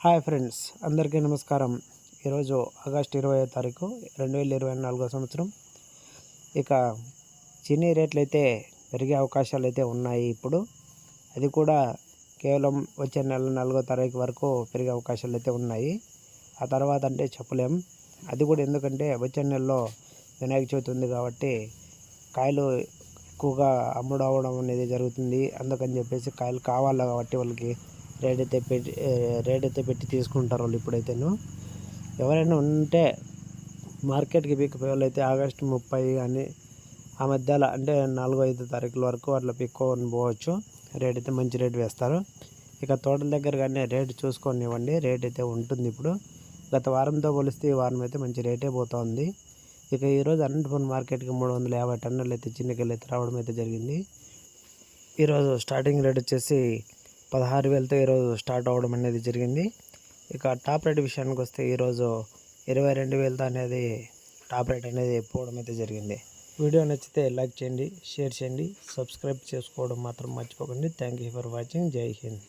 Hi friends, అందరికీ నమస్కారం. ఈరోజు ఆగస్టు 20వ తారీఖు 2024 సంవత్సరం. ఇక చీనీ రేట్లు అయితే పెరిగే అవకాశాలు అయితే ఉన్నాయి. ఇప్పుడు అది కూడా కేవలం వచ్చే నెల 4వ తారీఖు వరకు పెరిగే అవకాశాలు అయితే ఉన్నాయి. ఆ తర్వాత అంటే చెప్పలేం. అది కూడా ఎందుకంటే వచ్చే నెలలో వినాయక చవితి ఉంది కాబట్టి కాయలు ఎక్కువగా అమ్ముడవడం అనేది జరుగుతుంది. అందుకని చెప్పేసి కాయలు కావాలి కాబట్టి వాళ్ళకి రేట్ అయితే పెట్టి తీసుకుంటారు వాళ్ళు. ఇప్పుడైతేను ఎవరైనా ఉంటే మార్కెట్కి పిక్కిపోయే వాళ్ళు అయితే ఆగస్టు 30 కానీ ఆ మధ్యలో అంటే 4-5 తారీఖుల వరకు అట్లా పిక్కొని పోవచ్చు. రేట్ అయితే మంచి రేటు వేస్తారు. ఇక తోటల దగ్గర కానీ రేటు చూసుకొని ఇవ్వండి. రేట్ అయితే ఉంటుంది. ఇప్పుడు గత వారంతో పోలిస్తే ఈ వారం అయితే మంచి రేటే పోతుంది. ఇక ఈరోజు అనంతపురం మార్కెట్కి 350 టన్నులు అయితే చిన్నకాయలు అయితే రావడం అయితే జరిగింది. ఈరోజు స్టార్టింగ్ రేట్ వచ్చేసి 16,000తో ఈరోజు స్టార్ట్ అవ్వడం అనేది జరిగింది. ఇక టాప్ రేట్ విషయానికి వస్తే ఈరోజు 22,000తో అనేది టాప్ రేట్ అనేది పోవడం అయితే జరిగింది. వీడియో నచ్చితే లైక్ చేయండి, షేర్ చేయండి, సబ్స్క్రైబ్ చేసుకోవడం మాత్రం మర్చిపోకండి. Thank you for watching. జై హింద్.